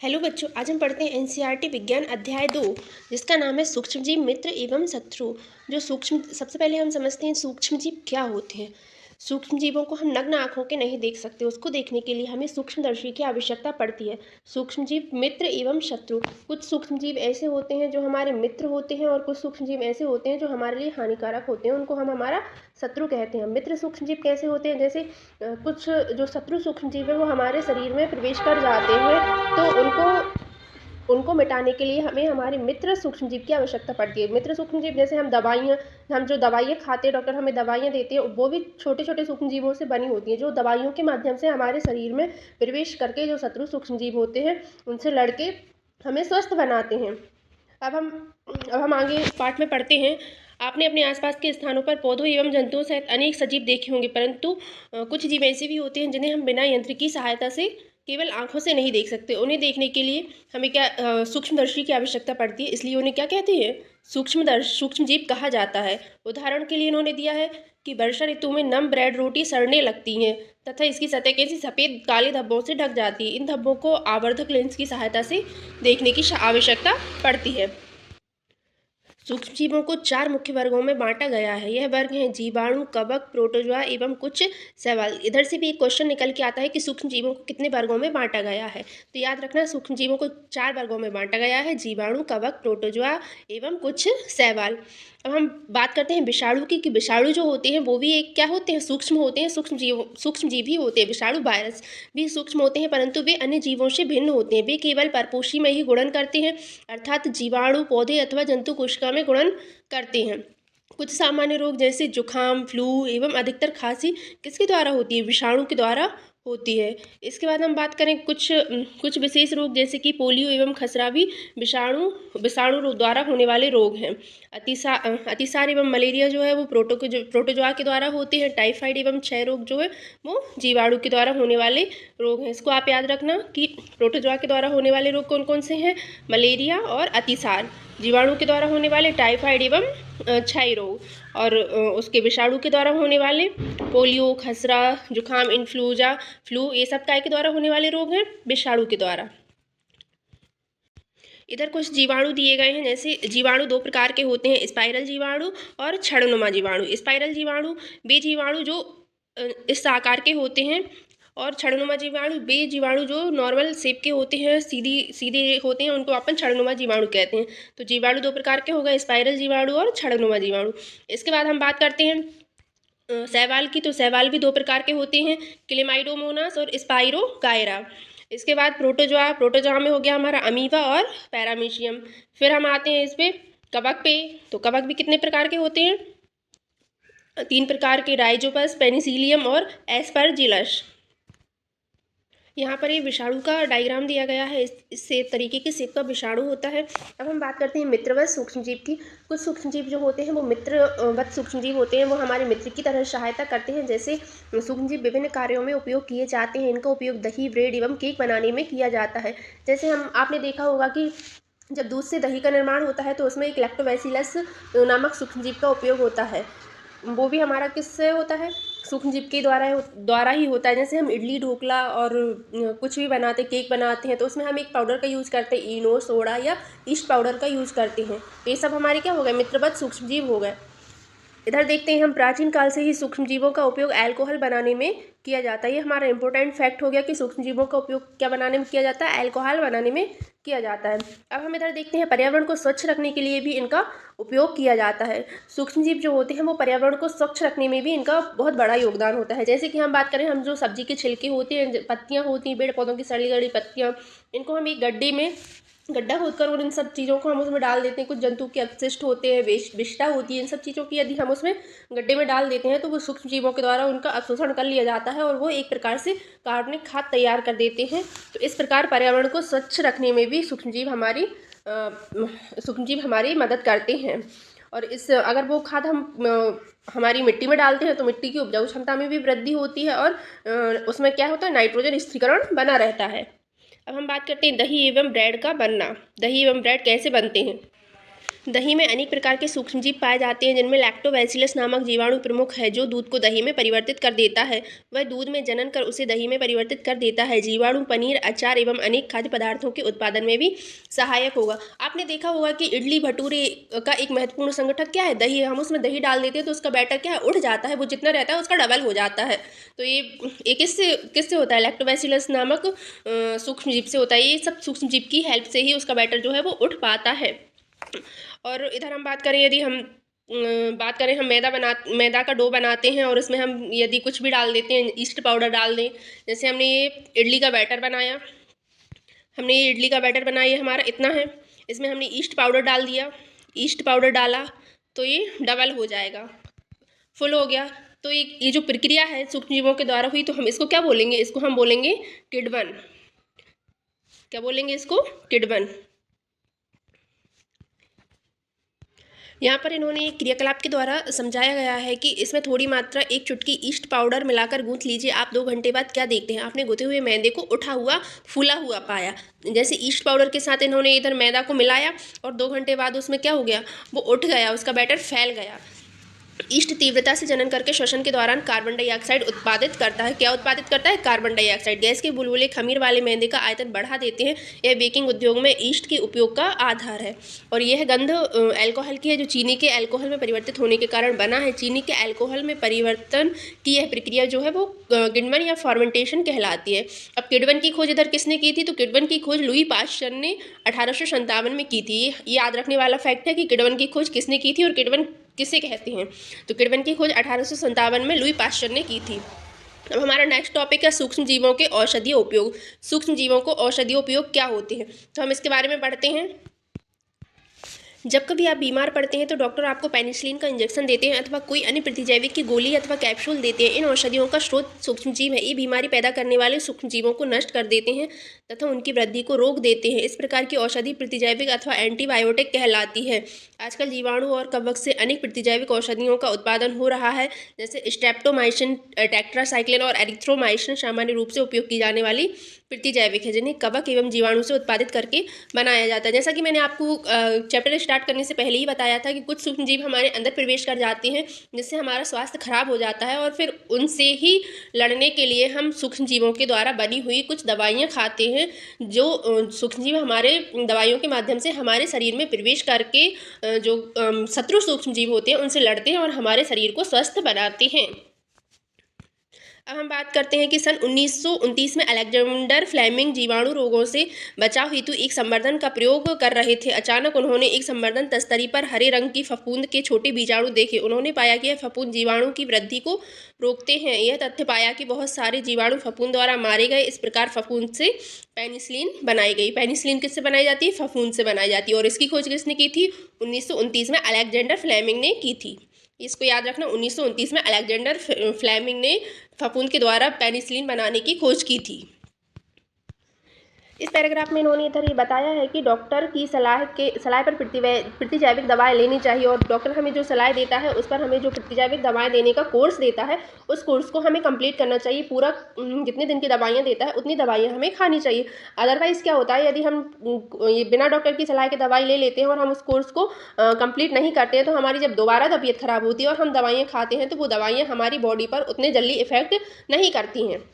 Hello बच्चों, आज हम पढ़ते हैं एनसीईआरटी विज्ञान अध्याय 2, जिसका नाम है सूक्ष्मजीव मित्र एवं शत्रु। सबसे पहले हम समझते हैं सूक्ष्मजीव क्या होते हैं। सूक्ष्मजीवों को हम नग्न आंखों के नहीं देख सकते, उसको देखने के लिए हमें सूक्ष्मदर्शी की आवश्यकता पड़ती है। सूक्ष्मजीव मित्र एवं शत्रु। कुछ सूक्ष्मजीव ऐसे होते हैं जो हमारे मित्र होते हैं और कुछ सूक्ष्मजीव ऐसे होते हैं जो हमारे लिए हानिकारक होते हैं, उनको हम हमारा शत्रु कहते हैं। मित्र सूक्ष्मजीव कैसे होते हैं, जैसे कुछ जो शत्रु सूक्ष्मजीव है वो हमारे शरीर में प्रवेश कर जाते हैं, तो उनको मिटाने के लिए हमें हमारे मित्र सूक्ष्मजीव की आवश्यकता पड़ती है। मित्र सूक्ष्मजीव जैसे हम जो दवाइयाँ खाते हैं, डॉक्टर हमें दवाइयाँ देते हैं, वो भी छोटे छोटे सूक्ष्मजीवों से बनी होती हैं, जो दवाइयों के माध्यम से हमारे शरीर में प्रवेश करके जो शत्रु सूक्ष्मजीव होते हैं उनसे लड़के हमें स्वस्थ बनाते हैं। अब हम आगे इस पाठ में पढ़ते हैं। आपने अपने आसपास के स्थानों पर पौधों एवं जंतुओं सहित अनेक सजीव देखे होंगे, परंतु कुछ जीव ऐसे भी होते हैं जिन्हें हम बिना यंत्र की सहायता से केवल आंखों से नहीं देख सकते। उन्हें देखने के लिए हमें सूक्ष्मदर्शी की आवश्यकता पड़ती है, इसलिए उन्हें क्या कहते हैं, सूक्ष्मजीव कहा जाता है। उदाहरण के लिए इन्होंने दिया है कि वर्षा ऋतु में नम ब्रेड रोटी सड़ने लगती हैं तथा इसकी सतह कैसी सफ़ेद काले धब्बों से ढक जाती है। इन धब्बों को आवर्धक लेंस की सहायता से देखने की आवश्यकता पड़ती है। सूक्ष्मजीवों को 4 मुख्य वर्गों में बांटा गया है। यह वर्ग हैं जीवाणु, कवक, प्रोटोजोआ एवं कुछ शैवाल। इधर से भी एक क्वेश्चन निकल के आता है कि सूक्ष्मजीवों को कितने वर्गों में बांटा गया है। तो याद रखना, सूक्ष्मजीवों को 4 वर्गों में बांटा गया है, जीवाणु, कवक, प्रोटोजोआ एवं कुछ शैवाल। अब हम बात करते हैं विषाणु की, कि विषाणु जो होते हैं वो भी एक क्या होते हैं, सूक्ष्म होते हैं, सूक्ष्मजीव ही होते हैं। विषाणु वायरस भी सूक्ष्म होते हैं, परंतु वे अन्य जीवों से भिन्न होते हैं। वे केवल परपोषी में ही गुणन करते हैं, अर्थात जीवाणु पौधे अथवा जंतु कोशिका में गुणन करते हैं। कुछ सामान्य रोग जैसे जुखाम, फ्लू एवं अधिकतर खांसी किसके द्वारा होती है, विषाणु के द्वारा होती है। इसके बाद हम बात करें कुछ विशेष रोग जैसे कि पोलियो एवं खसरा भी विषाणु द्वारा होने वाले रोग हैं। अतिसार एवं मलेरिया जो है वो प्रोटोजोआ के द्वारा होते हैं। टाइफाइड एवं क्षय रोग जो है वो जीवाणु के द्वारा होने वाले रोग हैं। इसको आप याद रखना कि प्रोटोजोआ के द्वारा होने वाले रोग कौन कौन से हैं, मलेरिया और अतिसार। जीवाणु के द्वारा होने वाले टाइफाइड एवं क्षय रोग, और उसके विषाणु के द्वारा होने वाले पोलियो, खसरा, जुखाम, इन्फ्लुएंजा, फ्लू, ये सब काय के द्वारा होने वाले रोग हैं, विषाणु के द्वारा। इधर कुछ जीवाणु दिए गए हैं, जैसे जीवाणु 2 प्रकार के होते हैं, स्पाइरल जीवाणु और छड़नुमा जीवाणु। स्पाइरल जीवाणु वे जीवाणु जो इस आकार के होते हैं, और छड़नुमा जीवाणु वे जीवाणु जो नॉर्मल शेप के होते हैं, सीधे होते हैं, उनको अपन छड़नुमा जीवाणु कहते हैं। तो जीवाणु 2 प्रकार के हो गए, स्पाइरल जीवाणु और छड़नुमा जीवाणु। इसके बाद हम बात करते हैं शैवाल की। तो शैवाल भी 2 प्रकार के होते हैं, क्लेमाइडोमोनास और स्पाइरोगायरा। इसके बाद प्रोटोजोआ में हो गया हमारा अमीबा और पैरामीशियम। फिर हम आते हैं इस पे कवक पे। तो कवक भी कितने प्रकार के होते हैं, 3 प्रकार के, राइजोपस, पेनिसिलियम और एस्परजिलस। यहाँ पर ये विषाणु का डायग्राम दिया गया है, इससे तरीके के शेप का विषाणु होता है। अब हम बात करते हैं मित्रवत सूक्ष्मजीव की। कुछ सूक्ष्मजीव जो होते हैं वो मित्रवत सूक्ष्मजीव होते हैं, वो हमारे मित्र की तरह सहायता करते हैं। जैसे सूक्ष्मजीव विभिन्न कार्यों में उपयोग किए जाते हैं। इनका उपयोग दही, ब्रेड एवं केक बनाने में किया जाता है। जैसे आपने देखा होगा कि जब दूध से दही का निर्माण होता है तो उसमें एक लैक्टोबैसिलस नामक सूक्ष्मजीव का उपयोग होता है। वो भी हमारा किससे होता है, सूक्ष्मजीव के द्वारा ही होता है। जैसे हम इडली, ढोकला और कुछ भी बनाते, केक बनाते हैं, तो उसमें हम एक पाउडर का यूज़ करते हैं, इनो, सोडा या ईस्ट पाउडर का यूज़ करते हैं। ये सब हमारे क्या हो गए, मित्रवत सूक्ष्मजीव हो गए। इधर देखते हैं हम, प्राचीन काल से ही सूक्ष्मजीवों का उपयोग अल्कोहल बनाने में किया जाता है। ये हमारा इंपॉर्टेंट फैक्ट हो गया कि सूक्ष्मजीवों का उपयोग क्या बनाने में किया जाता है, अल्कोहल बनाने में किया जाता है। अब हम इधर देखते हैं पर्यावरण को स्वच्छ रखने के लिए भी इनका उपयोग किया जाता है। सूक्ष्मजीव जो होते हैं वो पर्यावरण को स्वच्छ रखने में भी इनका बहुत बड़ा योगदान होता है। जैसे कि हम बात करें, हम जो सब्जी के छिलके होते हैं, पत्तियाँ होती हैं, पेड़ पौधों की सड़ी गली पत्तियाँ, इनको हम एक गड्ढा खोदकर और इन सब चीज़ों को हम उसमें डाल देते हैं। कुछ जंतु के अपशिष्ट होते हैं, विष्ठा होती है, इन सब चीज़ों की यदि हम उसमें गड्ढे में डाल देते हैं तो वो सूक्ष्मजीवों के द्वारा उनका अवशोषण कर लिया जाता है और वो एक प्रकार से कार्बनिक खाद तैयार कर देते हैं। तो इस प्रकार पर्यावरण को स्वच्छ रखने में भी सूक्ष्मजीव हमारी मदद करते हैं। और अगर वो खाद हम हमारी मिट्टी में डालते हैं तो मिट्टी की उपजाऊ क्षमता में भी वृद्धि होती है, और उसमें क्या होता है, नाइट्रोजन स्थिरीकरण बना रहता है। अब हम बात करते हैं दही एवं ब्रेड का बनना। दही एवं ब्रेड कैसे बनते हैं। दही में अनेक प्रकार के सूक्ष्मजीव पाए जाते हैं, जिनमें लैक्टोबैसिलस नामक जीवाणु प्रमुख है, जो दूध को दही में परिवर्तित कर देता है। वह दूध में जनन कर उसे दही में परिवर्तित कर देता है। जीवाणु पनीर, अचार एवं अनेक खाद्य पदार्थों के उत्पादन में भी सहायक होगा। आपने देखा होगा कि इडली भटूरे का एक महत्वपूर्ण संगठक क्या है? दही है। हम उसमें दही डाल देते हैं तो उसका बैटर क्या है? उठ जाता है। वो जितना रहता है उसका डबल हो जाता है। तो ये किससे होता है? लैक्टोबैसिलस नामक सूक्ष्मजीव से होता है। ये सब सूक्ष्मजीव की हेल्प से ही उसका बैटर जो है वो उठ पाता है। और इधर हम बात करें, यदि हम बात करें, हम मैदा का डो बनाते हैं और उसमें हम यदि कुछ भी डाल देते हैं, ईस्ट पाउडर डाल दें, जैसे हमने ये इडली का बैटर बनाया, ये हमारा इतना है, इसमें हमने ईस्ट पाउडर डाल दिया, ईस्ट पाउडर डाला तो ये डबल हो जाएगा, फुल हो गया। तो ये जो प्रक्रिया है सूक्ष्मजीवों के द्वारा हुई, तो हम इसको क्या बोलेंगे? इसको हम बोलेंगे किण्वन। क्या बोलेंगे इसको? किण्वन। यहाँ पर इन्होंने क्रियाकलाप के द्वारा समझाया गया है कि इसमें थोड़ी मात्रा, एक चुटकी ईस्ट पाउडर मिलाकर गूंथ लीजिए। आप 2 घंटे बाद क्या देखते हैं? आपने गूंथे हुए मैदे को उठा हुआ, फूला हुआ पाया। जैसे ईस्ट पाउडर के साथ इन्होंने इधर मैदा को मिलाया और 2 घंटे बाद उसमें क्या हो गया? वो उठ गया, उसका बैटर फैल गया। ईस्ट तीव्रता से जनन करके श्वसन के दौरान कार्बन डाइऑक्साइड उत्पादित करता है। क्या उत्पादित करता है? Carbon dioxide. गैस के बुलबुले खमीर वाले मैदे का आयतन बढ़ा देते हैं। यह बेकिंग उद्योग में ईस्ट के उपयोग का आधार है। और यह गंध अल्कोहल की है, जो चीनी के अल्कोहल में परिवर्तित होने के कारण बना है। चीनी के अल्कोहल में परिवर्तन की यह प्रक्रिया जो है वो किण्वन या फॉर्मेंटेशन कहलाती है। अब किण्वन की खोज इधर किसने की थी? तो किण्वन की खोज लुई पाश्चर ने 1857 में की थी। ये याद रखने वाला फैक्ट है कि किण्वन की खोज किसने की थी और किण्वन किसे कहते हैं? तो किण्वन की खोज 1857 में लुई पाश्चर ने की थी। अब हमारा नेक्स्ट टॉपिक है सूक्ष्म जीवों के औषधीय उपयोग। सूक्ष्म जीवों को औषधीय उपयोग क्या होते हैं, तो हम इसके बारे में पढ़ते हैं। जब कभी आप बीमार पड़ते हैं तो डॉक्टर आपको पेनिसिलिन का इंजेक्शन देते हैं अथवा कोई अन्य प्रतिजैविक की गोली अथवा कैप्सूल देते हैं। इन औषधियों का स्रोत सूक्ष्मजीव है। ये बीमारी पैदा करने वाले सूक्ष्मजीवों को नष्ट कर देते हैं तथा उनकी वृद्धि को रोक देते हैं। इस प्रकार की औषधि प्रतिजैविक अथवा एंटीबायोटिक कहलाती है। आजकल जीवाणु और कवक से अनेक प्रतिजैविक औषधियों का उत्पादन हो रहा है, जैसे स्ट्रेप्टोमाइसिन, टेट्रासाइक्लिन और एरिथ्रोमाइसिन सामान्य रूप से उपयोग की जाने वाली प्रतिजैविक है, जिन्हें कवक एवं जीवाणु से उत्पादित करके बनाया जाता है। जैसा कि मैंने आपको चैप्टर स्टार्ट करने से पहले ही बताया था कि कुछ सूक्ष्मजीव हमारे अंदर प्रवेश कर जाते हैं, जिससे हमारा स्वास्थ्य खराब हो जाता है और फिर उनसे ही लड़ने के लिए हम सूक्ष्मजीवों के द्वारा बनी हुई कुछ दवाइयाँ खाते हैं, जो सूक्ष्मजीव हमारे दवाइयों के माध्यम से हमारे शरीर में प्रवेश करके जो शत्रु सूक्ष्मजीव होते हैं उनसे लड़ते हैं और हमारे शरीर को स्वस्थ बनाते हैं। अब हम बात करते हैं कि सन 1929 में अलेक्जेंडर फ्लेमिंग जीवाणु रोगों से बचाव हेतु एक संवर्धन का प्रयोग कर रहे थे। अचानक उन्होंने एक संवर्धन तस्तरी पर हरे रंग की फफूंद के छोटे बीजाणु देखे। उन्होंने पाया कि यह फफूंद जीवाणु की वृद्धि को रोकते हैं। यह तथ्य पाया कि बहुत सारे जीवाणु फफूंद द्वारा मारे गए। इस प्रकार फफूंद से पेनिसिलिन बनाई गई। पेनिसिलिन किससे बनाई जाती है? फफूंद से बनाई जाती है। और इसकी खोज किसने की थी? 1929 में अलेक्जेंडर फ्लेमिंग ने की थी। इसको याद रखना, 1929 में अलेक्जेंडर फ्लेमिंग ने फफूंद के द्वारा पेनिसिलिन बनाने की खोज की थी। इस पैराग्राफ में इन्होंने इधर ये बताया है कि डॉक्टर की सलाह पर प्रतिजैविक दवाएं लेनी चाहिए और डॉक्टर हमें जो सलाह देता है उस पर हमें जो प्रतिजैविक दवाएं देने का कोर्स देता है उस कोर्स को हमें कंप्लीट करना चाहिए। पूरा जितने दिन की दवाइयाँ देता है उतनी दवाइयाँ हमें खानी चाहिए। अदरवाइज़ क्या होता है, यदि हम ये बिना डॉक्टर की सलाह के दवाई ले लेते हैं और हम उस कोर्स को कंप्लीट नहीं करते हैं, तो हमारी जब दोबारा तबीयत खराब होती है और हम दवाइयाँ खाते हैं तो वो दवाइयाँ हमारी बॉडी पर उतने जल्दी इफेक्ट नहीं करती हैं।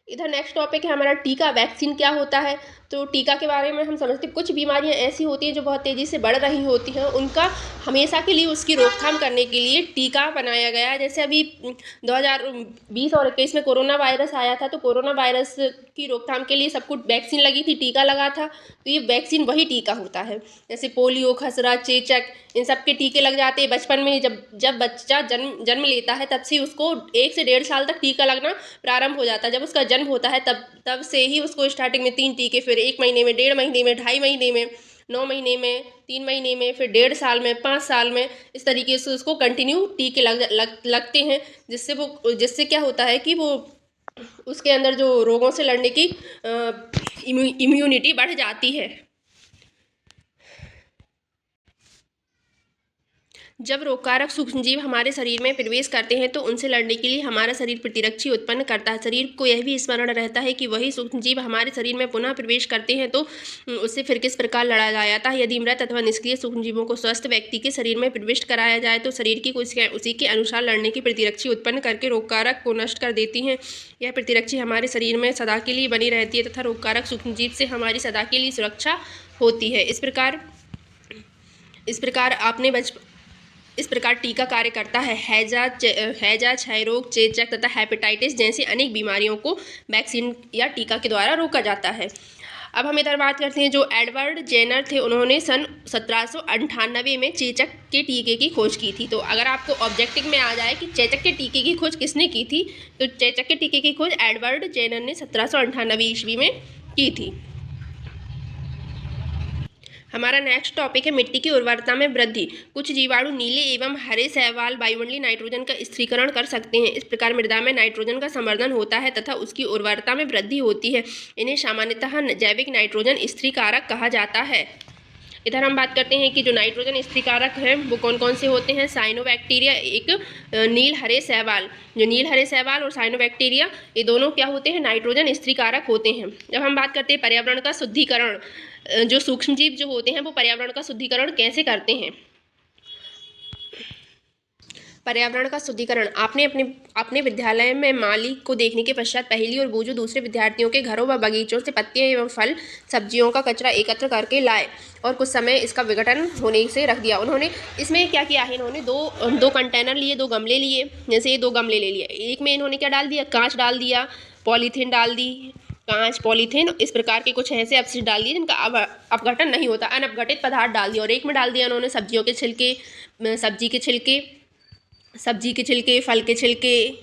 इधर नेक्स्ट टॉपिक है हमारा टीका। वैक्सीन क्या होता है? तो टीका के बारे में हम समझते हैं, कुछ बीमारियां ऐसी होती हैं जो बहुत तेज़ी से बढ़ रही होती हैं, उनका हमेशा के लिए उसकी रोकथाम करने के लिए टीका बनाया गया है। जैसे अभी 2020 और 21 में कोरोना वायरस आया था, तो कोरोना वायरस की रोकथाम के लिए सबको वैक्सीन लगी थी, टीका लगा था। तो ये वैक्सीन वही टीका होता है। जैसे पोलियो, खसरा, चेचक, इन सब के टीके लग जाते हैं बचपन में। जब बच्चा जन्म लेता है तब से उसको 1 से 1.5 साल तक टीका लगना प्रारंभ हो जाता है। जब उसका जन्म होता है तब से ही उसको स्टार्टिंग में 3 टीके, फिर 1 महीने में, 1.5 महीने में, 2.5 महीने में, 9 महीने में, 3 महीने में, फिर 1.5 साल में, 5 साल में, इस तरीके से उसको कंटिन्यू टीके लगते हैं, जिससे क्या होता है कि वो उसके अंदर जो रोगों से लड़ने की इम्यूनिटी बढ़ जाती है। जब रोगकारक सूक्ष्मजीव हमारे शरीर में प्रवेश करते हैं तो उनसे लड़ने के लिए हमारा शरीर प्रतिरक्षी उत्पन्न करता है। शरीर को यह भी स्मरण रहता है कि वही सूक्ष्मजीव हमारे शरीर में पुनः प्रवेश करते हैं तो उससे फिर किस प्रकार लड़ा जाता है। यदि मृत अथवा निष्क्रिय सूक्ष्मजीवों को स्वस्थ व्यक्ति के शरीर में प्रविष्ट कराया जाए तो शरीर की उसी के अनुसार लड़ने की प्रतिरक्षी उत्पन्न करके रोगकारक को नष्ट कर देती हैं। यह प्रतिरक्षी हमारे शरीर में सदा के लिए बनी रहती है तथा रोगकारक सूक्ष्मजीव से हमारी सदा के लिए सुरक्षा होती है। इस प्रकार टीका कार्य करता है। हैजा, क्षय रोग, चेचक तथा हेपेटाइटिस जैसी अनेक बीमारियों को वैक्सीन या टीका के द्वारा रोका जाता है। अब हम इधर बात करते हैं, जो एडवर्ड जेनर थे उन्होंने सन 1798 में चेचक के टीके की खोज की थी। तो अगर आपको ऑब्जेक्टिव में आ जाए कि चेचक के टीके की खोज किसने की थी, तो चेचक के टीके की खोज एडवर्ड जेनर ने 1798 ईस्वी में की थी। हमारा नेक्स्ट टॉपिक है मिट्टी की उर्वरता में वृद्धि। कुछ जीवाणु नीले एवं हरे शैवाल वायुमंडलीय नाइट्रोजन का स्थिरीकरण कर सकते हैं। इस प्रकार मृदा में नाइट्रोजन का संवर्धन होता है तथा उसकी उर्वरता में वृद्धि होती है। इन्हें सामान्यतः जैविक नाइट्रोजन स्थिरीकारक कहा जाता है। इधर हम बात करते हैं कि जो नाइट्रोजन स्थिरीकारक हैं वो कौन कौन से होते हैं। साइनोबैक्टीरिया, एक नील हरे शैवाल, जो नील हरे शैवाल और साइनोबैक्टीरिया ये दोनों क्या होते हैं, नाइट्रोजन स्थिरीकारक होते हैं। जब हम बात करते हैं पर्यावरण का शुद्धिकरण, जो सूक्ष्मजीव जो होते हैं वो पर्यावरण का शुद्धिकरण कैसे करते हैं। पर्यावरण का शुद्धिकरण आपने अपने विद्यालय में माली को देखने के पश्चात पहली और बूझो दूसरे विद्यार्थियों के घरों व बगीचों से पत्तियां एवं फल सब्जियों का कचरा एकत्र करके लाए और कुछ समय इसका विघटन होने से रख दिया। उन्होंने इसमें क्या किया है, इन्होंने दो कंटेनर लिए, 2 गमले लिए। जैसे ये 2 गमले ले लिए, एक में इन्होंने क्या डाल दिया, कांच डाल दिया, पॉलीथीन डाल दी, कांच, पॉलीथीन, इस प्रकार के कुछ ऐसे अपशिष्ट डाल दिए जिनका अपघटन नहीं होता, अनअपघटित पदार्थ डाल दिया। और एक में डाल दिया उन्होंने सब्जियों के छिलके, सब्जी के छिलके, फल के छिलके,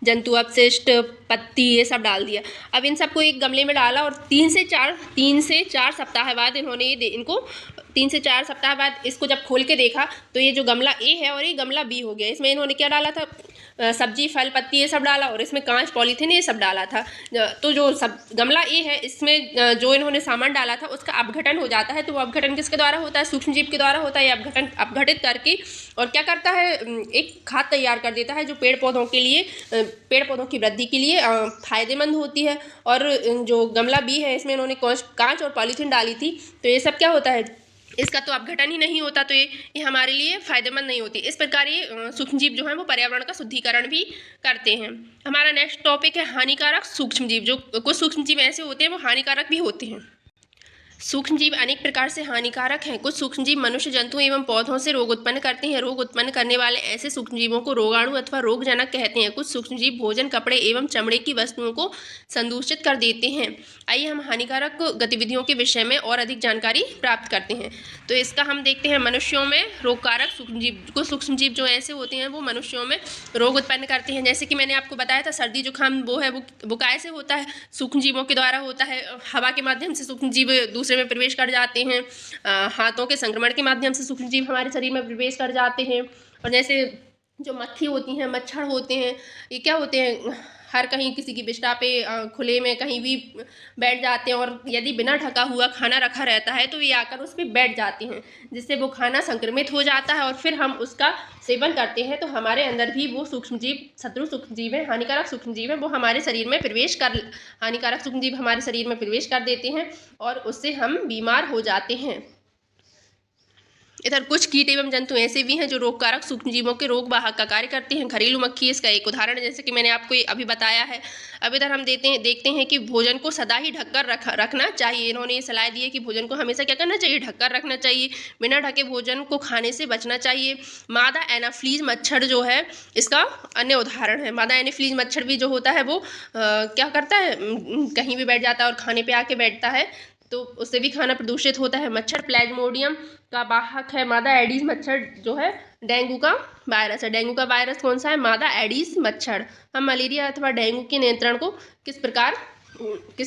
जंतु अपशिष्ट, पत्ती, ये सब डाल दिया। अब इन सबको एक गमले में डाला और 3 से 4 सप्ताह बाद इन्होंने इनको 3 से 4 सप्ताह बाद इसको जब खोल के देखा तो ये जो गमला ए है और ये गमला बी हो गया। इसमें इन्होंने क्या डाला था, सब्जी, फल, पत्ती ये सब डाला और इसमें कांच, पॉलीथीन ये सब डाला था। तो जो गमला ए है इसमें जो इन्होंने सामान डाला था उसका अपघटन हो जाता है। तो वो अपघटन किसके द्वारा होता है, सूक्ष्मजीव के द्वारा होता है। ये अपघटित करके और क्या करता है, एक खाद तैयार कर देता है जो पेड़ पौधों की वृद्धि के लिए फायदेमंद होती है। और जो गमला बी है इसमें इन्होंने कांच और पॉलीथीन डाली थी, तो ये सब क्या होता है, इसका तो अपघटन ही नहीं होता, तो ये हमारे लिए फायदेमंद नहीं होती। इस प्रकार ये सूक्ष्मजीव जो हैं वो पर्यावरण का शुद्धिकरण भी करते हैं। हमारा नेक्स्ट टॉपिक है हानिकारक सूक्ष्मजीव। जो कुछ सूक्ष्मजीव ऐसे होते हैं वो हानिकारक भी होते हैं। सूक्ष्मजीव अनेक प्रकार से हानिकारक हैं। कुछ सूक्ष्मजीव मनुष्य, जंतु एवं पौधों से रोग उत्पन्न करते हैं। रोग उत्पन्न करने वाले ऐसे सूक्ष्मजीवों को रोगाणु अथवा रोगजनक कहते हैं। कुछ सूक्ष्मजीव भोजन, कपड़े एवं चमड़े की वस्तुओं को संदूषित कर देते हैं। आइए हम हानिकारक गतिविधियों के विषय में और अधिक जानकारी प्राप्त करते हैं। तो इसका हम देखते हैं, मनुष्यों में रोगकारक सूक्ष्मजीव। कुछ सूक्ष्मजीव जो ऐसे होते हैं वो मनुष्यों में रोग उत्पन्न करते हैं। जैसे कि मैंने आपको बताया था, सर्दी जुकाम वो कैसे होता है, सूक्ष्मजीवों के द्वारा होता है। हवा के माध्यम से सूक्ष्मजीव दूसरे में प्रवेश कर जाते हैं। हाथों के संक्रमण के माध्यम से सूक्ष्मजीव हमारे शरीर में प्रवेश कर जाते हैं। और जैसे जो मक्खी होती हैं, मच्छर होते हैं, ये क्या होते हैं, हर कहीं किसी की बिस्टा पे खुले में कहीं भी बैठ जाते हैं। और यदि बिना ढका हुआ खाना रखा रहता है तो ये आकर उस पर बैठ जाते हैं, जिससे वो खाना संक्रमित हो जाता है और फिर हम उसका सेवन करते हैं। तो हमारे अंदर भी वो सूक्ष्मजीव, शत्रु सूक्ष्मजीव है, हानिकारक सूक्ष्मजीव है, वो हमारे शरीर में हानिकारक सूक्ष्मजीव हमारे शरीर में प्रवेश कर देते हैं और उससे हम बीमार हो जाते हैं। इधर कुछ कीट एवं जंतु ऐसे भी हैं जो रोगकारक सूक्ष्मजीवों के रोग वाहक का कार्य करते हैं। घरेलू मक्खी इसका एक उदाहरण है, जैसे कि मैंने आपको अभी बताया है। अब इधर हम देखते हैं कि भोजन को सदा ही ढककर रखना चाहिए। इन्होंने ये सलाह दी है कि भोजन को हमेशा क्या करना चाहिए, ढककर रखना चाहिए। बिना ढके भोजन को खाने से बचना चाहिए। मादा एनाफ्लीज मच्छर जो है इसका अन्य उदाहरण है। मादा एनाफ्लीज मच्छर भी जो होता है वो क्या करता है, कहीं भी बैठ जाता है और खाने पर आके बैठता है, तो उससे भी खाना प्रदूषित होता है। मच्छर प्लाज्मोडियम का वाहक है। मादा एडीज मच्छर जो है डेंगू का वायरस है। डेंगू का वायरस कौन सा है, मादा एडीज मच्छर। हम मलेरिया अथवा डेंगू के नियंत्रण को किस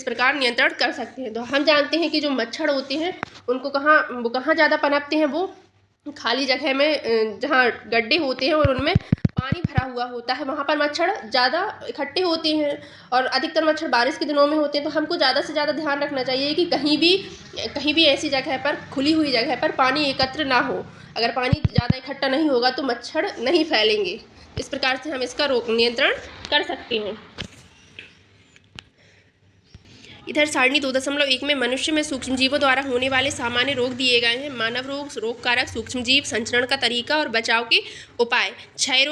प्रकार नियंत्रण कर सकते हैं। तो हम जानते हैं कि जो मच्छर होते हैं उनको कहाँ ज़्यादा पनपते हैं, वो खाली जगह में जहाँ गड्ढे होते हैं और उनमें पानी भरा हुआ होता है, वहाँ पर मच्छर ज़्यादा इकट्ठे होते हैं। और अधिकतर मच्छर बारिश के दिनों में होते हैं। तो हमको ज़्यादा से ज़्यादा ध्यान रखना चाहिए कि कहीं भी ऐसी जगह पर, खुली हुई जगह पर पानी एकत्र ना हो। अगर पानी ज़्यादा इकट्ठा नहीं होगा तो मच्छर नहीं फैलेंगे। इस प्रकार से हम इसका नियंत्रण कर सकते हैं। इधर सारणी 2.1 में मनुष्य में सूक्ष्मजीवों द्वारा होने वाले सामान्य रोग दिए गए हैं। मानव रोग, रोग कारक, सूक्ष्मजीव, संचरण का तरीका और बचाव के उपाय। क्षय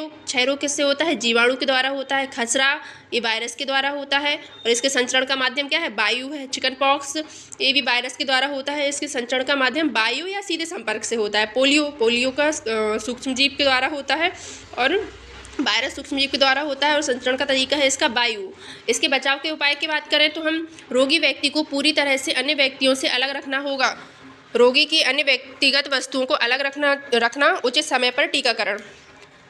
रोग किससे होता है? जीवाणु के द्वारा होता है। खसरा ये वायरस के द्वारा होता है और इसके संचरण का माध्यम क्या है? वायु है। चिकन पॉक्स ये भी वायरस के द्वारा होता है, इसके संचरण का माध्यम वायु या सीधे संपर्क से होता है। पोलियो का सूक्ष्मजीव के द्वारा होता है और वायरस सूक्ष्मजीव के द्वारा होता है और संचरण का तरीका है इसका वायु। इसके बचाव के उपाय की बात करें तो हम रोगी व्यक्ति को पूरी तरह से अन्य व्यक्तियों से अलग रखना होगा। रोगी की अन्य व्यक्तिगत वस्तुओं को अलग रखना उचित समय पर टीकाकरण।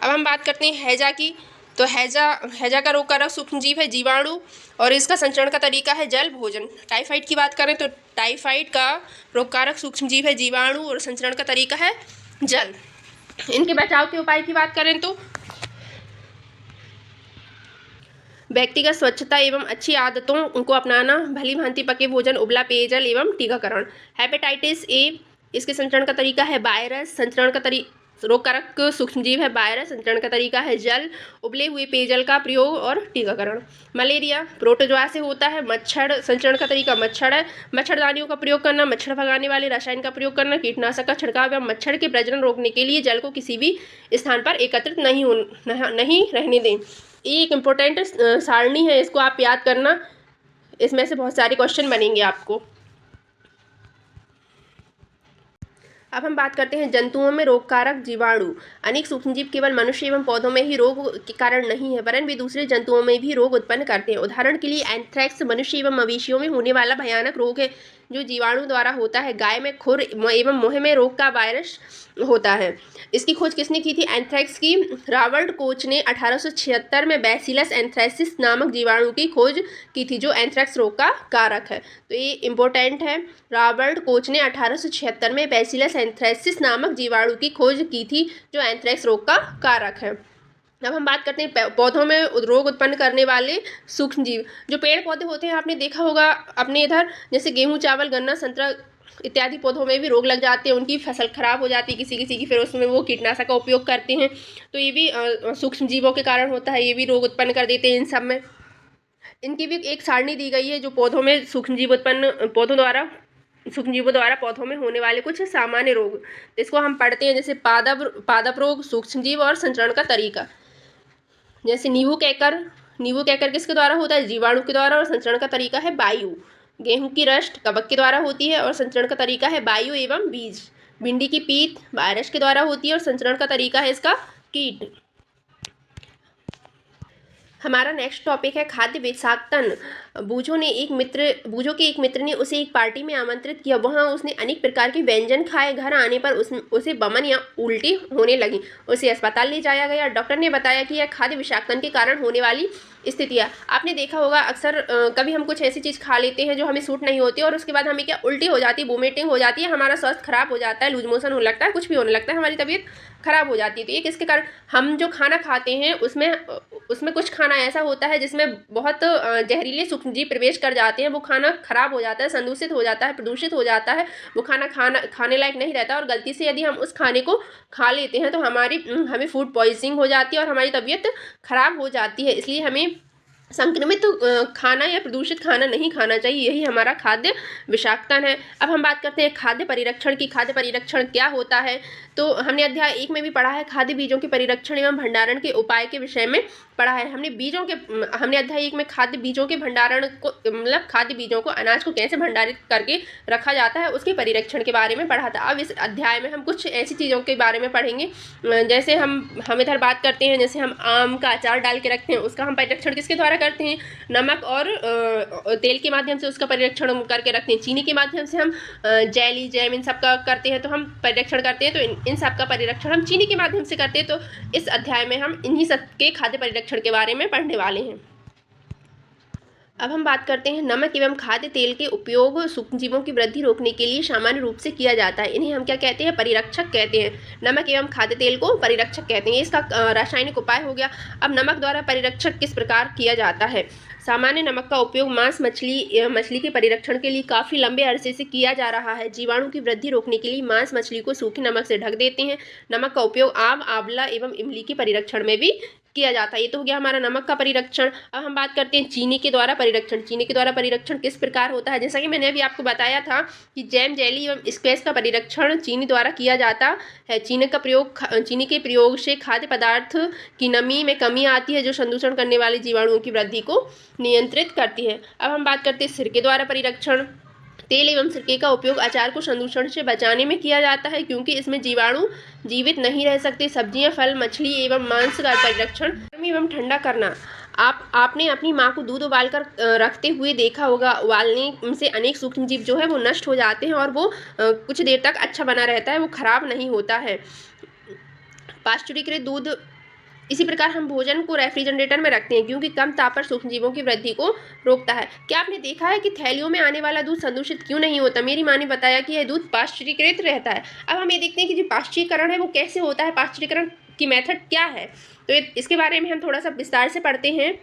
अब हम बात करते हैं हैजा की। तो हैजा का रोग कारक सूक्ष्मजीव है जीवाणु और इसका संचरण का तरीका है जल, भोजन। टाइफाइड की बात करें तो टाइफाइड का रोग कारक सूक्ष्मजीव है जीवाणु और संचरण का तरीका है जल। इनके बचाव के उपाय की बात करें तो व्यक्तिगत स्वच्छता एवं अच्छी आदतों को अपनाना, भली भांति पके भोजन, उबला पेयजल एवं टीकाकरण। हेपेटाइटिस ए इसके संचरण का तरीका है वायरस, संचरण का रोग कारक सूक्ष्मजीव है वायरस, संचरण का तरीका है जल, उबले हुए पेयजल का प्रयोग और टीकाकरण। मलेरिया प्रोटोजोआ से होता है। मच्छर संचरण का तरीका मच्छर है। मच्छरदानियों का प्रयोग करना, मच्छर भगाने वाले रसायन का प्रयोग करना, कीटनाशक का छिड़काव एवं मच्छर के प्रजनन रोकने के लिए जल को किसी भी स्थान पर एकत्रित नहीं रहने दें। ये एक इम्पोर्टेंट सारणी है, इसको आप याद करना, इसमें से बहुत सारे क्वेश्चन बनेंगे आपको। अब हम बात करते हैं जंतुओं में रोग कारक जीवाणु। अनेक सूक्ष्मजीव केवल मनुष्य एवं पौधों में ही रोग के कारण नहीं है वरन वे दूसरे जंतुओं में भी रोग उत्पन्न करते हैं। उदाहरण के लिए एंथ्रेक्स मनुष्य एवं मवेशियों में होने वाला भयानक रोग है जो जीवाणु द्वारा होता है। गाय में खुर एवं मुंह में रोग का वायरस होता है। इसकी खोज किसने की थी? एंथ्रेक्स की रॉबर्ट कोच ने 1876 में बैसिलस एंथ्रेसिस नामक जीवाणु की खोज की थी जो एंथ्रेक्स रोग का कारक है। तो ये इम्पोर्टेंट है। रॉबर्ट कोच ने 1876 में बैसिलस एंथ्रेसिस नामक जीवाणु की खोज की थी जो एंथ्रेक्स रोग का कारक है। अब हम बात करते हैं पौधों में रोग उत्पन्न करने वाले सूक्ष्मजीव। जो पेड़ पौधे होते हैं आपने देखा होगा अपने इधर, जैसे गेहूं, चावल, गन्ना, संतरा इत्यादि पौधों में भी रोग लग जाते हैं, उनकी फसल खराब हो जाती है किसी की, फिर उसमें वो कीटनाशक का उपयोग करते हैं, तो ये भी सूक्ष्मजीवों के कारण होता है, ये भी रोग उत्पन्न कर देते हैं इन सब में। इनकी भी एक सारणी दी गई है जो पौधों में सूक्ष्मजीवों द्वारा पौधों में होने वाले कुछ सामान्य रोग, इसको हम पढ़ते हैं, जैसे पादप रोग, सूक्ष्मजीव और संचरण का तरीका। जैसे नींबू कैकर किसके द्वारा होता है? जीवाणु के द्वारा और संचरण का तरीका है वायु। गेहूं की रस्ट कवक के द्वारा होती है और संचरण का तरीका है वायु एवं बीज। भिंडी की पीत वायरस के द्वारा होती है और संचरण का तरीका है इसका कीट। हमारा नेक्स्ट टॉपिक है खाद्य विषाक्तन। बूझो के एक मित्र ने उसे एक पार्टी में आमंत्रित किया। वहां उसने अनेक प्रकार के व्यंजन खाए। घर आने पर उसे बमन या उल्टी होने लगी। उसे अस्पताल ले जाया गया। डॉक्टर ने बताया कि यह खाद्य विषाक्तन के कारण होने वाली स्थितियाँ। आपने देखा होगा अक्सर कभी हम कुछ ऐसी चीज़ खा लेते हैं जो हमें सूट नहीं होती और उसके बाद हमें क्या उल्टी हो जाती है, वोमिटिंग हो जाती है, हमारा स्वास्थ्य खराब हो जाता है, लूज मोशन होने लगता है, कुछ भी होने लगता है, हमारी तबीयत खराब हो जाती है। तो ये किसके कारण? हम जो खाना खाते हैं उसमें कुछ खाना ऐसा होता है जिसमें बहुत जहरीले सूक्ष्मजीव प्रवेश कर जाते हैं। वो खाना खराब हो जाता है, संदूषित हो जाता है, प्रदूषित हो जाता है, वो खाना खाने लायक नहीं रहता और गलती से यदि हम उस खाने को खा लेते हैं तो हमें फूड पॉइजनिंग हो जाती है और हमारी तबीयत खराब हो जाती है। इसलिए हमें संक्रमित खाना या प्रदूषित खाना नहीं खाना चाहिए, यही हमारा खाद्य विषाक्तन है। अब हम बात करते हैं खाद्य परिरक्षण की। खाद्य परिरक्षण क्या होता है? तो हमने अध्याय 1 में भी पढ़ा है, खाद्य बीजों के परिरक्षण एवं भंडारण के उपाय के विषय में पढ़ा है। हमने अध्याय 1 में खाद्य बीजों के भंडारण को, मतलब खाद्य बीजों को, अनाज को कैसे भंडारित करके रखा जाता है उसके परिरक्षण के बारे में पढ़ा था। अब इस अध्याय में हम कुछ ऐसी चीज़ों के बारे में पढ़ेंगे, जैसे हम इधर बात करते हैं, जैसे हम आम का अचार डाल के रखते हैं, उसका हम परिरक्षण किसके द्वारा करते हैं? नमक और तेल के माध्यम से उसका परिरक्षण करके रखते हैं। चीनी के माध्यम से हम जेली, जैम इन सब का करते हैं, तो हम परिरक्षण करते हैं। तो इन सब का परिरक्षण हम चीनी के माध्यम से करते हैं। तो इस अध्याय में हम इन्हीं सब के खाद्य परिरक्षण के बारे में पढ़ने वाले हैं। अब हम बात करते हैं नमक एवं खाद्य तेल के उपयोग सूक्ष्मजीवों की वृद्धि रोकने के लिए सामान्य रूप से किया जाता है। इन्हें हम क्या कहते हैं? परिरक्षक कहते हैं। नमक एवं खाद्य तेल को परिरक्षक कहते हैं। इसका रासायनिक उपाय हो गया। अब नमक द्वारा परिरक्षक किस प्रकार किया जाता है? सामान्य नमक का उपयोग मांस मछली के परिरक्षण के लिए काफ़ी लंबे अरसे से किया जा रहा है। जीवाणु की वृद्धि रोकने के लिए मांस मछली को सूखे नमक से ढक देते हैं। नमक का उपयोग आम, आंवला एवं इमली के परिरक्षण में भी किया जाता है। ये तो हो गया हमारा नमक का परिरक्षण। अब हम बात करते हैं चीनी के द्वारा परिरक्षण। चीनी के द्वारा परिरक्षण किस प्रकार होता है? जैसा कि मैंने अभी आपको बताया था कि जैम, जेली एवं स्क्वैश का परिरक्षण चीनी द्वारा किया जाता है। चीनी के प्रयोग से खाद्य पदार्थ की नमी में कमी आती है, जो संदूषण करने वाले जीवाणुओं की वृद्धि को नियंत्रित करती है। अब हम बात करते हैं सिरके द्वारा परिरक्षण। तेल एवं सिरके का उपयोग अचार को संदूषण से बचाने में किया जाता है, क्योंकि इसमें जीवाणु जीवित नहीं रह सकते। सब्जियां, फल, मछली एवं मांस का परिरक्षण एवं ठंडा करना। आपने अपनी माँ को दूध उबालकर रखते हुए देखा होगा। उबालने से अनेक सूक्ष्मजीव जो है वो नष्ट हो जाते हैं और वो कुछ देर तक अच्छा बना रहता है, वो खराब नहीं होता है। पाश्चुरीकृत दूध। इसी प्रकार हम भोजन को रेफ्रिजरेटर में रखते हैं, क्योंकि कम ताप पर सूक्ष्मजीवों की वृद्धि को रोकता है। क्या आपने देखा है कि थैलियों में आने वाला दूध संदूषित क्यों नहीं होता? मेरी माँ ने बताया कि यह दूध पाश्चुरीकृत रहता है। अब हम ये देखते हैं कि जो पाश्चुरीकरण है वो कैसे होता है, पाश्चुरीकरण की मेथड क्या है। तो इसके बारे में हम थोड़ा सा विस्तार से पढ़ते हैं।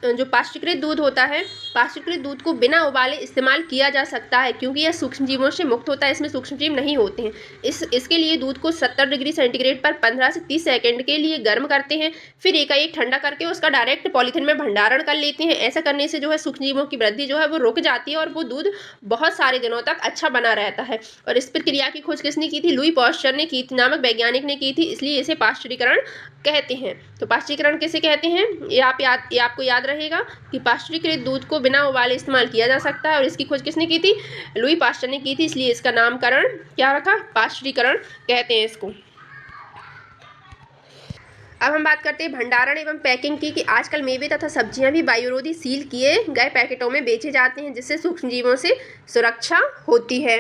जो पाश्चुकृत दूध होता है, पाश्चुकृत दूध को बिना उबाले इस्तेमाल किया जा सकता है, क्योंकि यह सूक्ष्मजीवों से मुक्त होता है। इसमें सूक्ष्मजीव नहीं होते हैं। इसके लिए दूध को 70 डिग्री सेंटीग्रेड पर 15 से 30 सेकंड के लिए गर्म करते हैं, फिर एकाएक ठंडा करके उसका डायरेक्ट पॉलीथीन में भंडारण कर लेते हैं। ऐसा करने से जो है सूक्ष्मजीवों की वृद्धि जो है वो रुक जाती है और वो दूध बहुत सारे दिनों तक अच्छा बना रहता है। और इस प्रक्रिया की खोज किसने की थी? लुई पाश्चर ने की थी, नामक वैज्ञानिक ने की थी, इसलिए इसे पाश्चुरीकरण कहते हैं। तो पाश्चुरीकरण किसे कहते हैं? ये आपको याद रहेगा कि पाश्चुरीकृत दूध को बिना उबाले इस्तेमाल किया जा सकता है, और इसकी खोज किसने की थी? लुई पाश्चर ने की थी, इसलिए इसका नामकरण क्या रखा? पाश्चुरीकरण कहते हैं इसको। अब हम बात करते हैं भंडारण एवं पैकिंग की, कि आजकल मेवे तथा सब्जियां भी वायुरोधी सील किए गए पैकेटों में बेचे जाते हैं, जिससे सूक्ष्मजीवों से सुरक्षा होती है।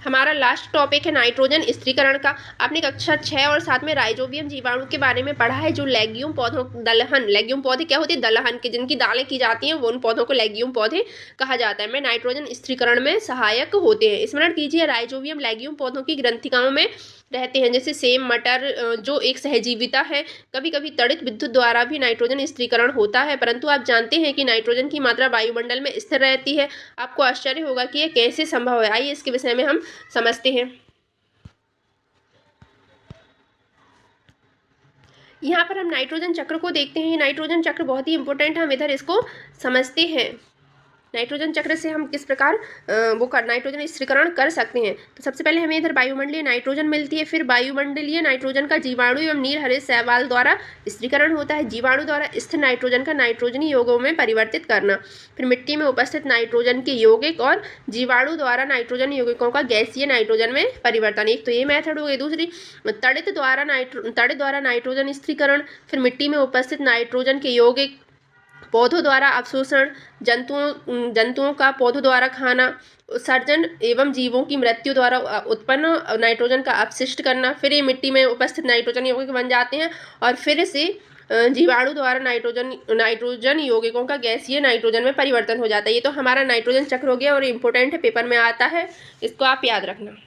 हमारा लास्ट टॉपिक है नाइट्रोजन स्थिरीकरण का। आपने कक्षा 6 और 7 में राइजोबियम जीवाणु के बारे में पढ़ा है, जो लेग्यूम पौधों दलहन, लेग्यूम पौधे क्या होते हैं? दलहन के, जिनकी दालें की जाती हैं, वो उन पौधों को लेग्यूम पौधे कहा जाता है। में नाइट्रोजन स्थिरीकरण में सहायक होते हैं। स्मरण कीजिए, राइजोबियम लेग्यूम पौधों की ग्रंथिकाओं में रहते हैं, जैसे सेम, मटर, जो एक सहजीविता है। कभी कभी तड़ित विद्युत द्वारा भी नाइट्रोजन स्थिरीकरण होता है, परंतु आप जानते हैं कि नाइट्रोजन की मात्रा वायुमंडल में स्थिर रहती है। आपको आश्चर्य होगा कि यह कैसे संभव है। आइए इसके विषय में हम समझते हैं। यहाँ पर हम नाइट्रोजन चक्र को देखते हैं। ये नाइट्रोजन चक्र बहुत ही इंपॉर्टेंट है, हम इधर इसको समझते हैं। नाइट्रोजन चक्र से हम किस प्रकार नाइट्रोजन स्थिरीकरण कर सकते हैं। तो सबसे पहले हमें इधर वायुमंडलीय नाइट्रोजन मिलती है, फिर वायुमंडलीय नाइट्रोजन का जीवाणु एवं नील हरे शैवाल द्वारा स्थिरीकरण होता है। जीवाणु द्वारा स्थिर नाइट्रोजन का नाइट्रोजनी यौगों में परिवर्तित करना, फिर मिट्टी में उपस्थित नाइट्रोजन के यौगिक और जीवाणु द्वारा नाइट्रोजन यौगिकों का गैसीय नाइट्रोजन में परिवर्तन। एक तो ये मेथड हो गई। दूसरी, तड़ित द्वारा नाइट्रोजन स्थिरीकरण, फिर मिट्टी में उपस्थित नाइट्रोजन के यौगिक, पौधों द्वारा अवशोषण, जंतुओं का पौधों द्वारा खाना, उत्सर्जन एवं जीवों की मृत्यु द्वारा उत्पन्न नाइट्रोजन का अपशिष्ट करना, फिर ये मिट्टी में उपस्थित नाइट्रोजन यौगिक बन जाते हैं, और फिर से जीवाणु द्वारा नाइट्रोजन यौगिकों का गैसीय नाइट्रोजन में परिवर्तन हो जाता है। ये तो हमारा नाइट्रोजन चक्र हो गया और इम्पोर्टेंट है, पेपर में आता है, इसको आप याद रखना।